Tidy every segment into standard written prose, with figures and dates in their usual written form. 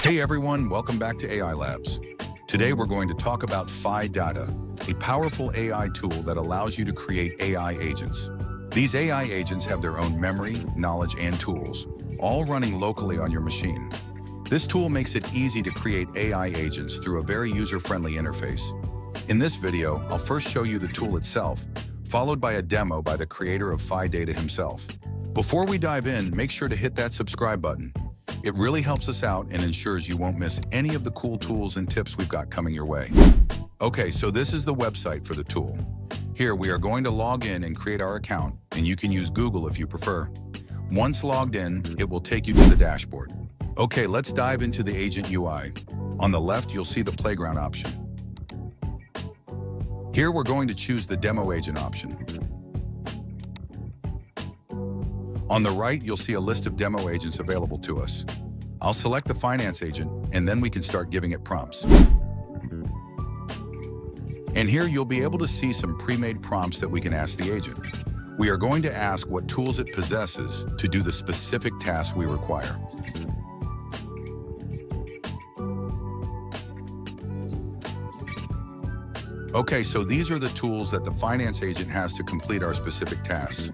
Hey everyone, welcome back to AI Labs. Today we're going to talk about PHIDATA, a powerful AI tool that allows you to create AI agents. These AI agents have their own memory, knowledge, and tools, all running locally on your machine. This tool makes it easy to create AI agents through a very user-friendly interface. In this video, I'll first show you the tool itself, followed by a demo by the creator of PHIDATA himself. Before we dive in, make sure to hit that subscribe button. It really helps us out and ensures you won't miss any of the cool tools and tips we've got coming your way. Okay, so this is the website for the tool. Here we are going to log in and create our account, and you can use Google if you prefer. Once logged in, it will take you to the dashboard. Okay, let's dive into the agent UI. On the left, you'll see the playground option. Here we're going to choose the demo agent option. On the right, you'll see a list of demo agents available to us. I'll select the finance agent, and then we can start giving it prompts. And here you'll be able to see some pre-made prompts that we can ask the agent. We are going to ask what tools it possesses to do the specific task we require. Okay, so these are the tools that the finance agent has to complete our specific tasks.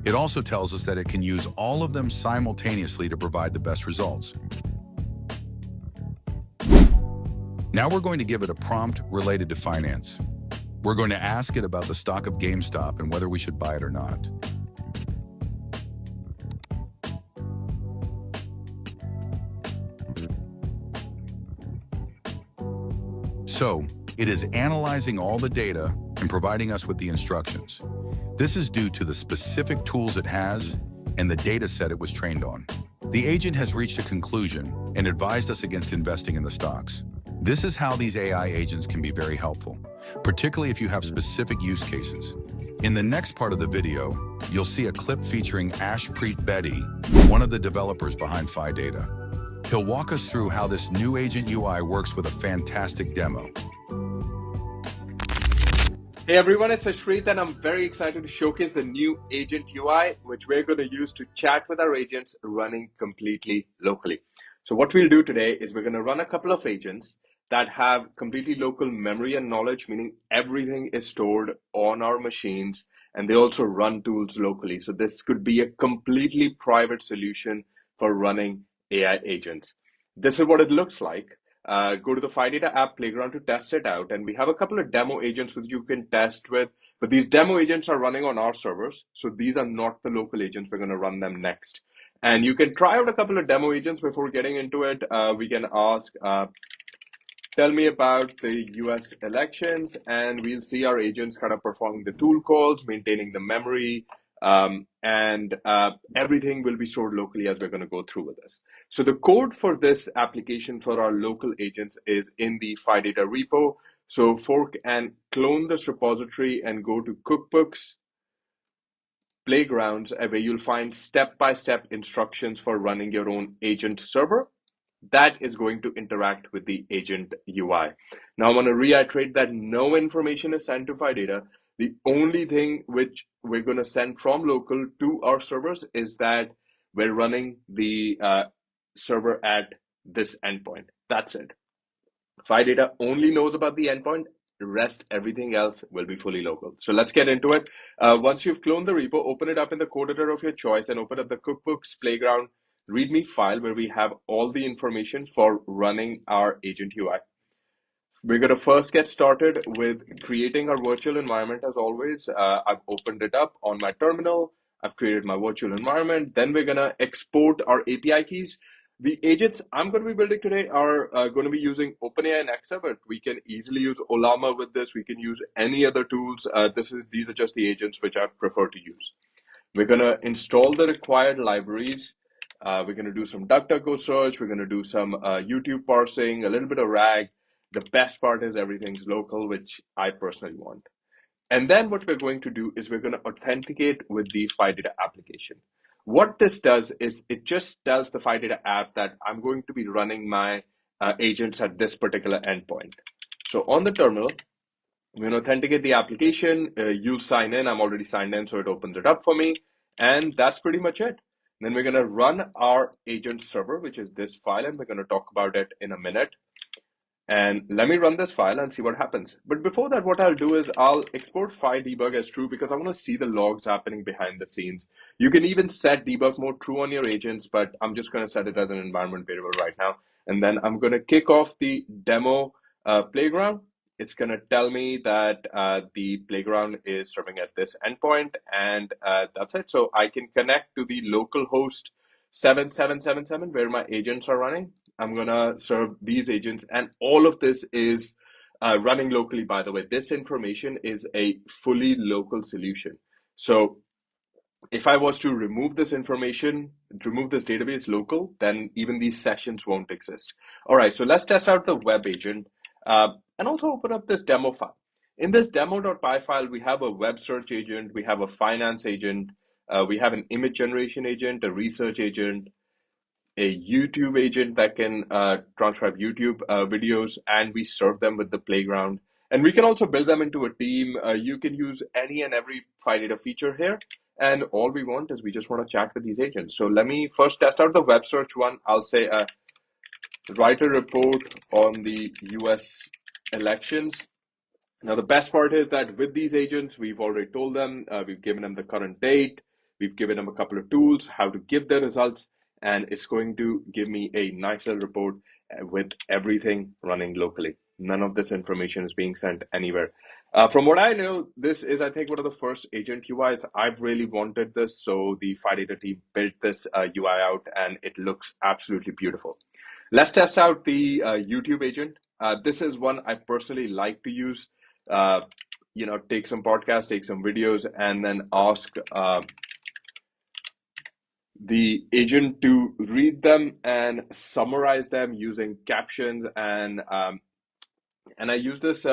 It also tells us that it can use all of them simultaneously to provide the best results. Now we're going to give it a prompt related to finance. We're going to ask it about the stock of GameStop and whether we should buy it or not. So, it is analyzing all the data and providing us with the instructions. This is due to the specific tools it has and the data set it was trained on. The agent has reached a conclusion and advised us against investing in the stocks. This is how these AI agents can be very helpful, particularly if you have specific use cases. In the next part of the video, you'll see a clip featuring Ashpreet Bedi, one of the developers behind PHIDATA. He'll walk us through how this new agent UI works with a fantastic demo. Hey everyone, it's Ashpreet and I'm very excited to showcase the new agent UI, which we're going to use to chat with our agents running completely locally. So what we'll do today is we're going to run a couple of agents that have completely local memory and knowledge, meaning everything is stored on our machines, and they also run tools locally. So this could be a completely private solution for running AI agents. This is what it looks like. Go to the PHIDATA app playground to test it out. And we have a couple of demo agents which you can test with, but these demo agents are running on our servers. So these are not the local agents. We're going to run them next. And you can try out a couple of demo agents before getting into it. We can ask, tell me about the US elections, and we'll see our agents kind of performing the tool calls, maintaining the memory, and everything will be stored locally as we're going to go through with this. So the code for this application for our local agents is in the PHIDATA repo. So fork and clone this repository and go to cookbooks, playgrounds, where you'll find step-by-step instructions for running your own agent server. That is going to interact with the agent UI. Now I want to reiterate that no information is sent to PHIDATA. The only thing which we're going to send from local to our servers is that we're running the server at this endpoint. That's it. PHIDATA only knows about the endpoint. The rest, everything else will be fully local. So let's get into it. Once you've cloned the repo, open it up in the code editor of your choice and open up the cookbooks playground README file where we have all the information for running our agent UI. We're going to first get started with creating our virtual environment as always. I've opened it up on my terminal. I've created my virtual environment. Then we're going to export our API keys. The agents I'm going to be building today are going to be using OpenAI and Nexa, but we can easily use Ollama with this. We can use any other tools. These are just the agents which I prefer to use. We're going to install the required libraries. We're going to do some DuckDuckGo search. We're going to do some YouTube parsing, a little bit of RAG. The best part is everything's local, which I personally want. And then what we're going to do is we're going to authenticate with the PHIDATA application. What this does is it just tells the PHIDATA app that I'm going to be running my agents at this particular endpoint. So on the terminal, we're going to authenticate the application. You'll sign in. I'm already signed in, so it opens it up for me. And that's pretty much it. Then we're going to run our agent server, which is this file, and we're going to talk about it in a minute. And let me run this file and see what happens. But before that, what I'll do is I'll export PHIDEBUG as true because I want to see the logs happening behind the scenes. You can even set debug mode true on your agents, but I'm just going to set it as an environment variable right now. And then I'm going to kick off the demo playground. It's going to tell me that the playground is serving at this endpoint, and that's it. So I can connect to the local host 7777 where my agents are running. I'm gonna serve these agents, and all of this is running locally, by the way. This information is a fully local solution. So if I was to remove this information, remove this database local, then even these sessions won't exist. All right, so let's test out the web agent and also open up this demo file. In this demo.py file, we have a web search agent, we have a finance agent, we have an image generation agent, a research agent, a YouTube agent that can transcribe YouTube videos, and we serve them with the playground. And we can also build them into a team. You can use any and every PHIDATA feature here. And all we want is we just want to chat with these agents. So let me first test out the web search one. I'll say write a report on the US elections. Now, the best part is that with these agents, we've already told them, we've given them the current date, we've given them a couple of tools, how to give the results, and it's going to give me a nice little report with everything running locally. None of this information is being sent anywhere. From what I know, this is, I think, one of the first agent UIs. I've really wanted this, so the PHIDATA team built this UI out, and it looks absolutely beautiful. Let's test out the YouTube agent. This is one I personally like to use. Take some podcasts, take some videos, and then ask the agent to read them and summarize them using captions. And I use this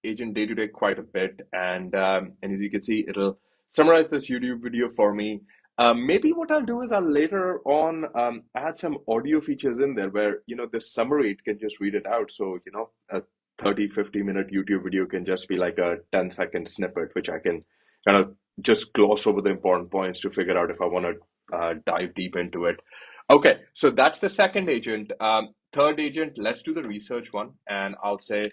agent day to day quite a bit. And as you can see, it'll summarize this YouTube video for me. Maybe what I'll do is I'll later on add some audio features in there where, the summary, it can just read it out. So, a 30-50 minute YouTube video can just be like a 10-second snippet, which I can kind of just gloss over the important points to figure out if I want to dive deep into it. Okay, so that's the second agent. Third agent, let's do the research one. And I'll say,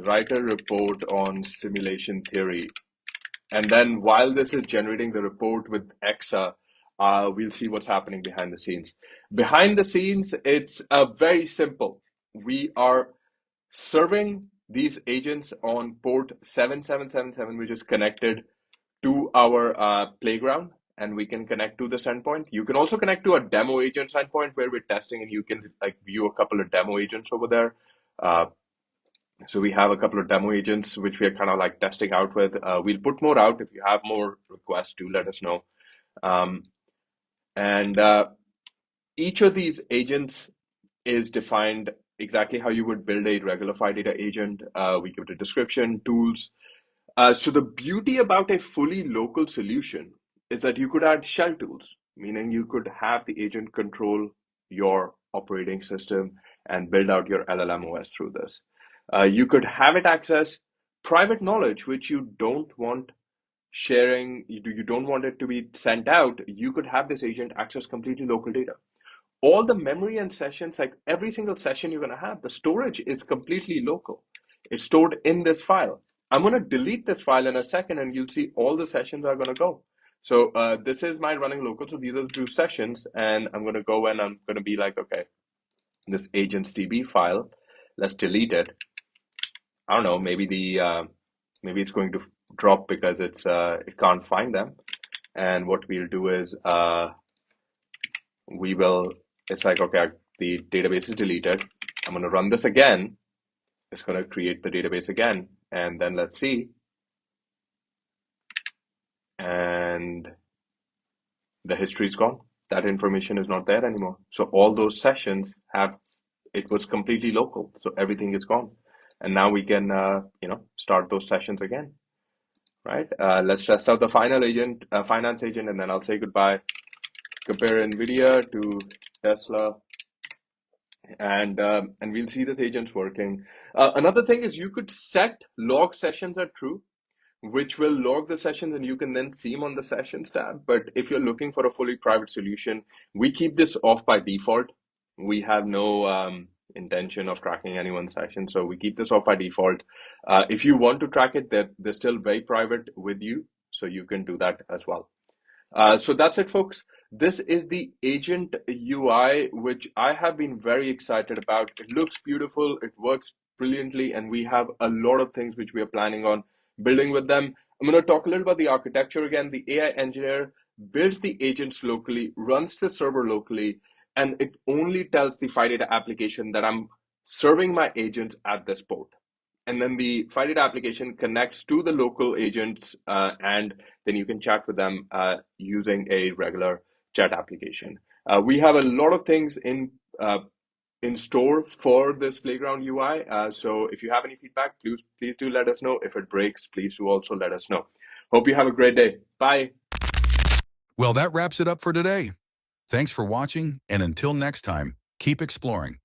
write a report on simulation theory. And then while this is generating the report with Exa, we'll see what's happening behind the scenes. Behind the scenes, it's very simple. We are serving these agents on port 7777, which is connected to our playground, and we can connect to this endpoint. You can also connect to a demo agents endpoint where we're testing, and you can view a couple of demo agents over there. So we have a couple of demo agents which we are kind of testing out with. We'll put more out. If you have more requests, do let us know. And each of these agents is defined exactly how you would build a regular PHIDATA agent. We give it a description, tools. So the beauty about a fully local solution is that you could add shell tools, meaning you could have the agent control your operating system and build out your LLM OS through this. You could have it access private knowledge, which you don't want sharing, you don't want it to be sent out. You could have this agent access completely local data. All the memory and sessions, like every single session you're going to have, the storage is completely local. It's stored in this file. I'm going to delete this file in a second, and you'll see all the sessions are going to go. So this is my running local. So these are the 2 sessions, and I'm going to go and I'm going to be like, okay, this agents DB file, let's delete it. I don't know, maybe maybe it's going to drop because it can't find them. And what we'll do is it's like, okay, the database is deleted. I'm going to run this again. It's going to create the database again. And then let's see. And the history is gone. That information is not there anymore. So all those sessions it was completely local. So everything is gone. And now we can, start those sessions again, right? Let's test out the finance agent, and then I'll say goodbye. Compare NVIDIA to Tesla, and we'll see this agent's working. Another thing is you could set log sessions at true. which will log the sessions and you can then see them on the sessions tab. But if you're looking for a fully private solution, we keep this off by default. We have no intention of tracking anyone's session, so we keep this off by default. If you want to track it, they're still very private with you, so you can do that as well. So that's it, folks. This is the agent UI, which I have been very excited about. It looks beautiful, it works brilliantly, and we have a lot of things which we are planning on building with them. I'm going to talk a little about the architecture again. The AI engineer builds the agents locally, runs the server locally, and it only tells the PHIDATA application that I'm serving my agents at this port. And then the PHIDATA application connects to the local agents, and then you can chat with them using a regular chat application. We have a lot of things in store for this Playground UI. So if you have any feedback, please do let us know. If it breaks, please do also let us know. Hope you have a great day. Bye. Well, that wraps it up for today. Thanks for watching, and until next time, keep exploring.